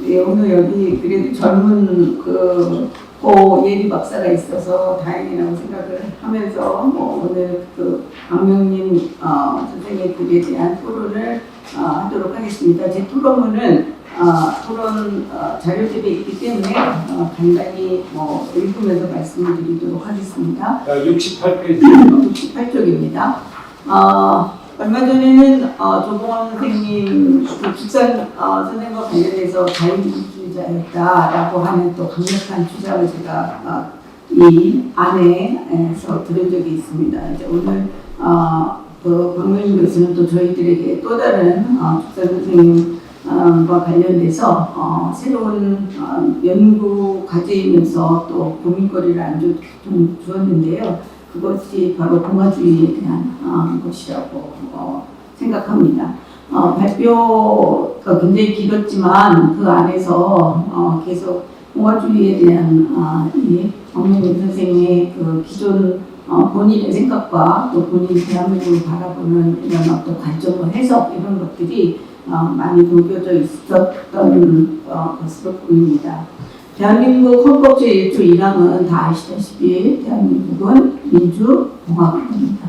예, 오늘 여기 그래도 젊은 고 예비 박사가 있어서 다행이라고 생각을 하면서 오늘 박명림 선생님들에 대한 토론을 하도록 하겠습니다. 제 토론문은 토론 자료집에 있기 때문에 간단히 읽으면서 말씀을 드리도록 하겠습니다. 68페이지입니다. 68쪽입니다. 얼마 전에는 조봉원 선생님, 죽산 선생님과 관련해서 자유민주주의자였다라고 하는 또 강력한 주장을 제가 이 안에서 들은 적이 있습니다. 이제 오늘 박명림 교수는 또 저희들에게 또 다른 죽산 선생님과 관련돼서 새로운 연구 과제이면서 또 고민거리를 좀 주었는데요. 그것이 바로 공화주의에 대한 것이라고 생각합니다. 발표가 굉장히 길었지만 그 안에서 계속 공화주의에 대한 이 박명림 선생의 기존 본인의 생각과 또 본인이 대한민국을 바라보는 이런 어떤 관점과 해석 이런 것들이 많이 녹여져 있었던 것으로 보입니다. 대한민국 헌법 제1조 1항은 다 아시다시피 대한민국은 민주공화국입니다.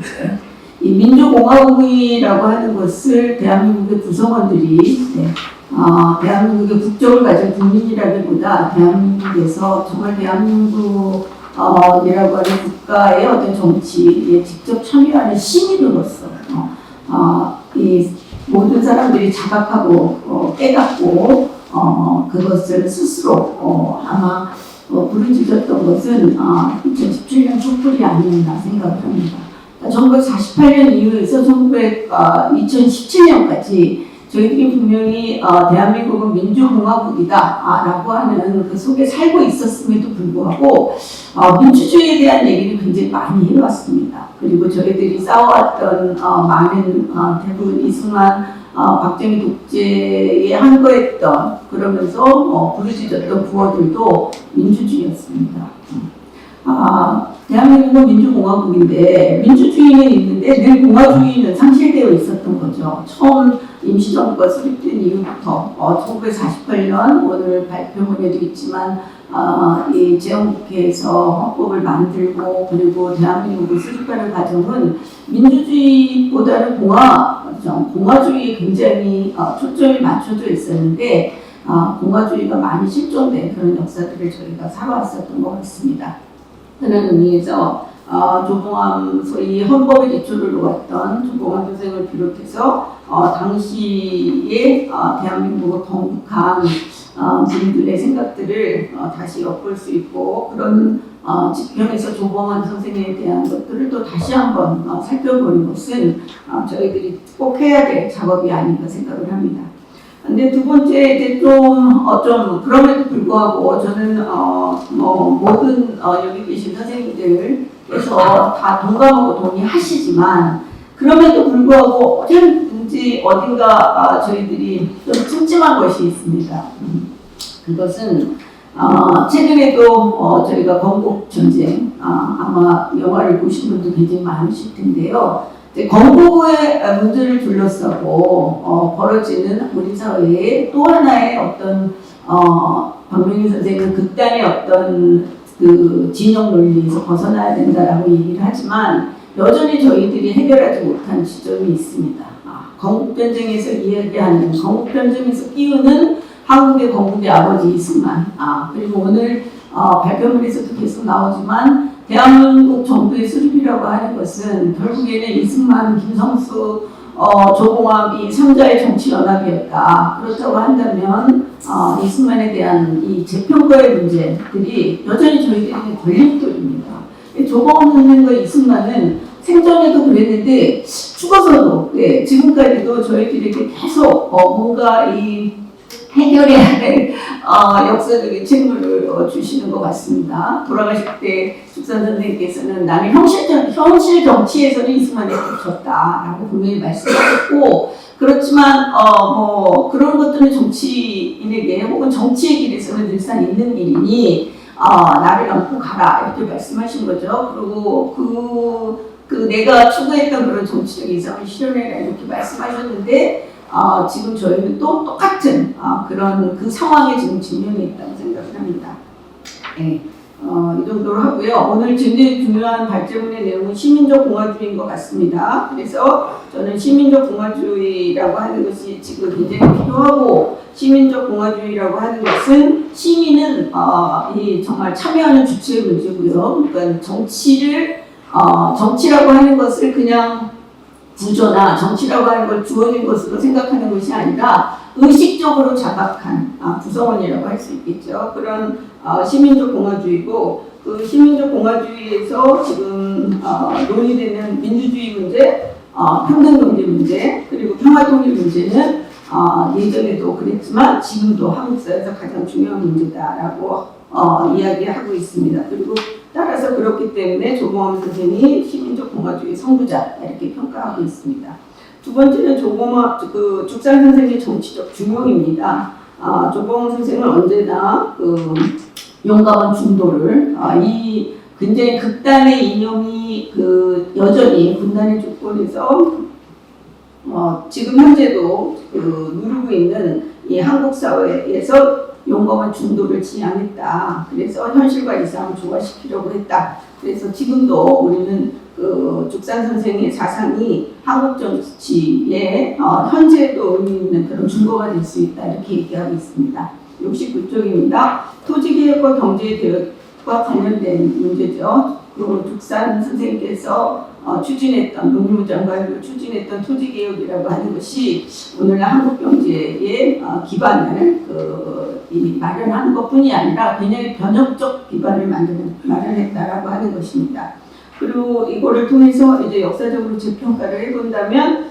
이 민주공화국이라고 하는 것을 대한민국의 구성원들이 대한민국의 국적을 가진 국민이라기보다 대한민국에서 정말 대한민국이라고 하는 국가의 어떤 정치에 직접 참여하는 시민으로서 이 모든 사람들이 자각하고 깨닫고 그것을 스스로 아마 부르짖었던 것은 2017년 촛불이 아니었나 생각을 합니다. 1948년 이후에서 2017년까지 저희들이 분명히 대한민국은 민주공화국이다 라고 하는 그 속에 살고 있었음에도 불구하고 민주주의에 대한 얘기를 굉장히 많이 해왔습니다. 그리고 저희들이 싸워왔던 많은 대부분 이승만 박정희 독재에 항거했던 그러면서 부르짖었던 구호들도 민주주의였습니다. 대한민국은 민주공화국인데 민주주의는 있는데 늘 공화주의는 상실되어 있었던 거죠. 처음 임시정부가 수립된 이후부터 1948년 오늘 발표문에도 있지만 이 재헌국회에서 헌법을 만들고 그리고 대한민국을 수립하는 과정은 민주주의보다는 공화주의에 굉장히 초점이 맞춰져 있었는데 공화주의가 많이 실종된 그런 역사들을 저희가 살아왔었던 것 같습니다. 그런 의미에서 조봉암 소위 헌법의 기초를 놓았던 조봉암 선생을 비롯해서 당시에 대한민국을 건국한 분들의 생각들을 다시 엿볼 수 있고 그런 측면에서 조봉암 선생에 대한 것들을 또 다시 한번 살펴보는 것은 저희들이 꼭 해야 될 작업이 아닌가 생각을 합니다. 근데 두 번째 이제 좀 그럼에도 불구하고 저는 모든 여기 계신 선생님들께서 다 동감하고 동의하시지만 그럼에도 불구하고 어딘지 어딘가 저희들이 좀 찜찜한 것이 있습니다. 그것은 최근에도 저희가 건국전쟁 아마 영화를 보신 분도 굉장히 많으실 텐데요. 건국의 문제를 둘러싸고 벌어지는 우리 사회의 또 하나의 어떤 박명림 선생은 극단의 어떤 그 진영 논리에서 벗어나야 된다라고 얘기를 하지만 여전히 저희들이 해결하지 못한 지점이 있습니다. 건국전쟁에서 이야기하는 건국전쟁에서 끼우는 한국의 건국의 아버지 이승만 그리고 오늘 발표문에서도 계속 나오지만 대한민국 정부의 수립이라고 하는 것은 결국에는 이승만, 김성수, 조봉암 이 3자의 정치연합이었다. 그렇다고 한다면 이승만에 대한 이 재평가의 문제들이 여전히 저희들에게 걸림돌입니다. 조봉암 선생과 이승만은 생전에도 그랬는데 죽어서도 지금까지도 저희들에게 계속 뭔가 이 해결해야 할 역사적인 책무를 주시는 것 같습니다. 돌아가실 때 죽산 선생님께서는 나는 현실 정치에서는 이승만에 꽂혔다라고 분명히 말씀하셨고 그렇지만 그런 것들은 정치인에게 혹은 정치의 길에서는 늘상 있는 일이니 나를 안고 가라 이렇게 말씀하신 거죠. 그리고 내가 추구했던 그런 정치적 이상을 실현해라 이렇게 말씀하셨는데 지금 저희는 또 똑같은 그런 그 상황에 지금 직면해 있다고 생각을 합니다. 네. 이 정도로 하고요. 오늘 굉장히 중요한 발제문의 내용은 시민적 공화주의인 것 같습니다. 그래서 저는 시민적 공화주의라고 하는 것이 지금 굉장히 필요하고, 시민적 공화주의라고 하는 것은 시민은 이 정말 참여하는 주체의 문제고요. 그러니까 정치라고 하는 것을 그냥 구조나 정치라고 하는 걸 주어진 것으로 생각하는 것이 아니라 의식적으로 자각한 구성원이라고 할 수 있겠죠. 그런 시민적 공화주의고, 그 시민적 공화주의에서 지금 논의되는 민주주의 문제, 평등경제 문제, 그리고 평화통일 문제는 예전에도 그랬지만 지금도 한국 사회에서 가장 중요한 문제다라고 이야기하고 있습니다. 그리고 따라서 그렇기 때문에 조봉암 선생이 시민적 공화주의 선구자 이렇게 평가하고 있습니다. 두 번째는 죽산 선생의 정치적 중용입니다. 조봉암 선생은 언제나 용감한 중도를 이 굉장히 극단의 이념이 여전히 분단의 조건에서 지금 현재도 누르고 있는 이 한국 사회에서 용감한 중도를 지향했다. 그래서 현실과 이상을 조화시키려고 했다. 그래서 지금도 우리는 죽산 선생의 사상이 한국 정치의 현재도 의미 있는 그런 준거가 될 수 있다. 이렇게 얘기하고 있습니다. 69쪽입니다. 토지개혁과 경제개혁과 관련된 문제죠. 죽산 선생님께서 농림부장관으로 추진했던 토지개혁이라고 하는 것이 오늘날 한국 경제의 기반을 마련하는 것뿐이 아니라 굉장히 변혁적 기반을 마련했다라고 하는 것입니다. 그리고 이거를 통해서 이제 역사적으로 재평가를 해본다면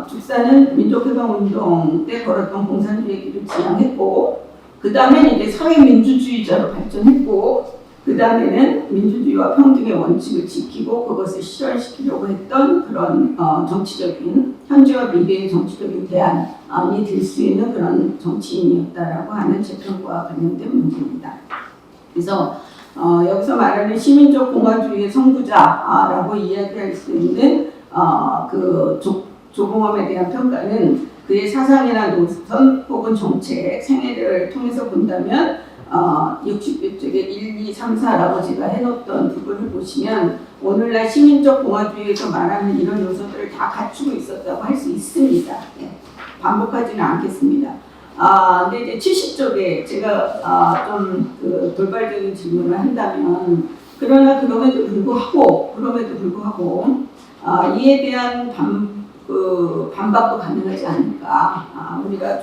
죽산은 민족해방운동 때 걸었던 공산주의 길을 지향했고, 그 다음에 이제 사회민주주의자로 발전했고, 그 다음에는 민주주의와 평등의 원칙을 지키고 그것을 실현시키려고 했던 그런 정치적인, 현재와 미래의 정치적인 대안이 될 수 있는 그런 정치인이었다라고 하는 재평가와 관련된 문제입니다. 그래서 여기서 말하는 시민적 공화주의의 선구자라고 이야기할 수 있는 조봉암에 대한 평가는 그의 사상이나 노선 혹은 정책, 생애를 통해서 본다면 60쪽에 1, 2, 3, 4라고 제가 해놓던 부분을 보시면 오늘날 시민적 공화주의에서 말하는 이런 요소들을 다 갖추고 있었다고 할 수 있습니다. 네. 반복하지는 않겠습니다. 근데 이제 70쪽에 제가 좀 돌발적인 질문을 한다면, 그럼에도 불구하고 이에 대한 반박도 가능하지 않을까. 우리가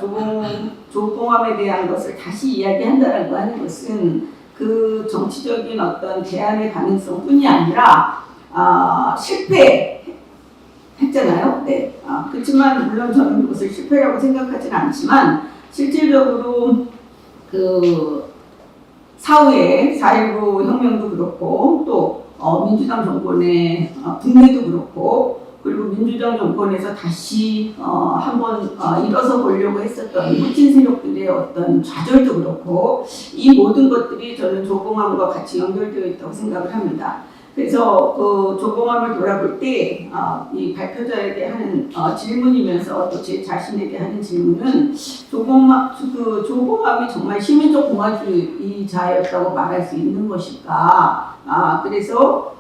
조봉암에 대한 것을 다시 이야기한다라고 하는 것은 그 정치적인 어떤 대안의 가능성뿐이 아니라 실패했잖아요. 네. 그렇지만 물론 저는 그것을 실패라고 생각하지는 않지만 실질적으로 사후에 4.19 혁명도 그렇고 또 민주당 정권의 분뇌도 그렇고, 그리고 민주당 정권에서 다시 한번 일어서 보려고 했었던 후진 세력들의 어떤 좌절도 그렇고, 이 모든 것들이 저는 조봉암과 같이 연결되어 있다고 생각을 합니다. 그래서 조봉암을 돌아볼 때 이 발표자에게 하는 질문이면서 또 제 자신에게 하는 질문은 조봉암이 정말 시민적 공화주의자였다고 말할 수 있는 것일까? 그래서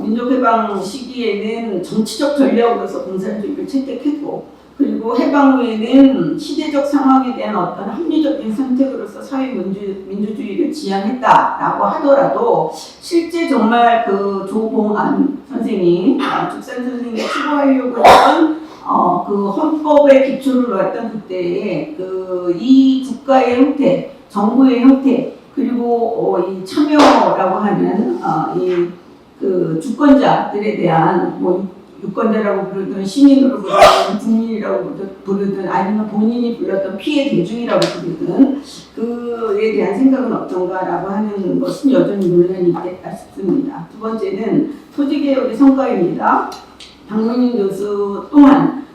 민족해방 시기에는 정치적 전략으로서 공산주의를 채택했고, 그리고 해방 후에는 시대적 상황에 대한 어떤 합리적인 선택으로서 사회민주주의를 지향했다라고 하더라도, 실제 정말 조봉암 선생이, 죽산 선생이 추구하려고 했던 헌법의 기초를 놓았던 그때의 이 국가의 형태, 정부의 형태, 그리고 이 참여라고 하는 주권자들에 대한 유권자라고 부르든 시민으로 부르든 국민이라고 부르든 아니면 본인이 불렀던 피해 대중이라고 부르든 그에 대한 생각은 어떤가라고 하는 것은 여전히 논란이 있겠다 싶습니다. 두 번째는 토지개혁의 성과입니다. 박문인 교수 또한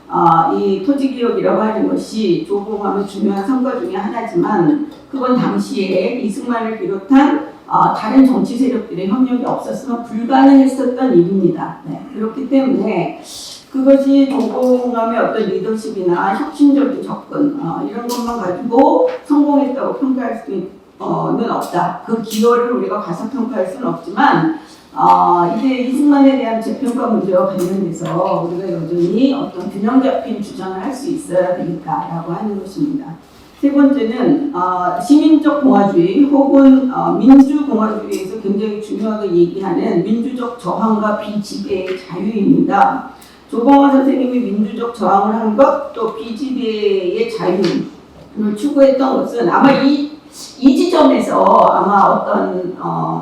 이 토지개혁이라고 하는 것이 조봉암의 중요한 성과 중에 하나지만, 그건 당시에 이승만을 비롯한 다른 정치 세력들의 협력이 없었으면 불가능했었던 일입니다. 네. 그렇기 때문에 그것이 조공함의 어떤 리더십이나 혁신적인 접근 이런 것만 가지고 성공했다고 평가할 수는 없다. 그 기여를 우리가 가산평가할 수는 없지만 이제 이승만에 대한 재평가 문제와 관련돼서 우리가 여전히 어떤 균형 잡힌 주장을 할 수 있어야 되겠다라고 하는 것입니다. 세 번째는 시민적 공화주의 혹은 민주공화주의에서 굉장히 중요하게 얘기하는 민주적 저항과 비지배의 자유입니다. 조봉환 선생님이 민주적 저항을 한 것, 또 비지배의 자유를 추구했던 것은 아마 이 지점에서 아마 어떤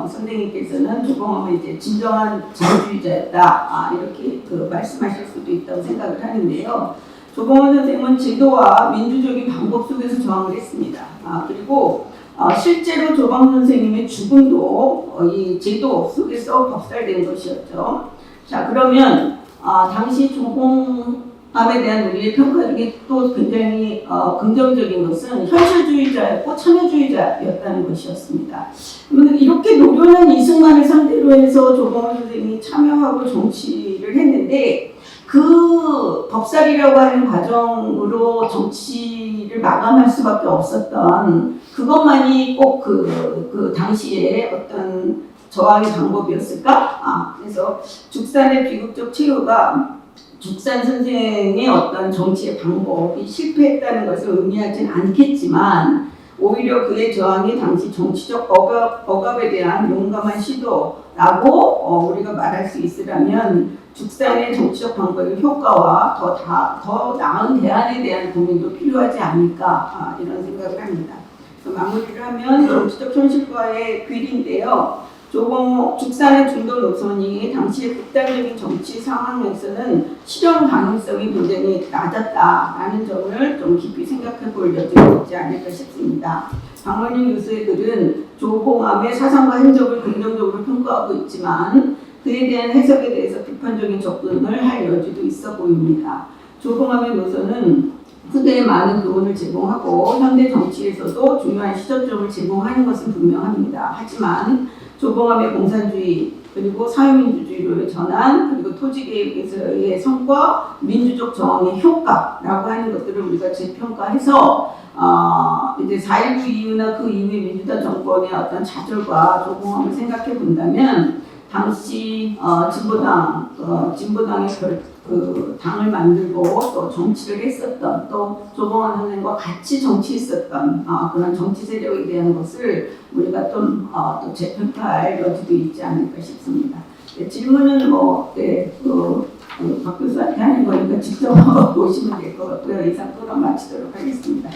선생님께서는 조봉환은 이제 진정한 자유주의자였다 이렇게 말씀하실 수도 있다고 생각을 하는데요. 조봉환 선생님은 제도와 민주적인 방법 속에서 저항을 했습니다. 그리고 실제로 조봉환 선생님의 죽음도 이 제도 속에서 법살된 것이었죠. 자, 그러면 당시 조봉암에 대한 우리의 평가 중에 또 굉장히 긍정적인 것은 현실주의자였고 참여주의자였다는 것이었습니다. 그러면 이렇게 노련한 이승만을 상대로 해서 조봉암 선생님이 참여하고 정치를 했는데 그 법살이라고 하는 과정으로 정치를 마감할 수밖에 없었던 그것만이 꼭 그 당시에 어떤 저항의 방법이었을까? 그래서 죽산의 비극적 체류가 죽산 선생의 어떤 정치의 방법이 실패했다는 것을 의미하진 않겠지만 오히려 그의 저항이 당시 정치적 억압에 대한 용감한 시도라고 우리가 말할 수 있으려면 죽산의 정치적 방법의 효과와 더 나은 대안에 대한 고민도 필요하지 않을까 이런 생각을 합니다. 마무리를 하면 정치적 현실과의 괴리인데요. 죽산의 중도 노선이 당시의 극단적인 정치 상황에서는 실현 가능성이 굉장히 낮았다라는 점을 좀 깊이 생각해 볼 여지가 있지 않을까 싶습니다. 박원영 교수의 글은 조봉암의 사상과 행적을 긍정적으로 평가하고 있지만 그에 대한 해석에 대해서 비판적인 접근을 할 여지도 있어 보입니다. 조봉암의 노선은 후대에 많은 교훈을 제공하고 현대 정치에서도 중요한 시전점을 제공하는 것은 분명합니다. 하지만 조봉암의 공산주의 그리고 사회민주주의로의 전환 그리고 토지개혁에서의 성과 민주적 저항의 효과라고 하는 것들을 우리가 재평가해서 이제 4.19 이후나 그 이후의 민주당 정권의 어떤 좌절과 조봉암을 생각해 본다면 당시 진보당의 그 당을 만들고 또 정치를 했었던 또 조봉환 선생과 같이 정치했었던 그런 정치 세력에 대한 것을 우리가 좀 또 재평가할 여지도 있지 않을까 싶습니다. 네, 질문은 박 교수한테 하는 거니까 직접 보시면 될 것 같고요. 이상 토론 마치도록 하겠습니다. 네.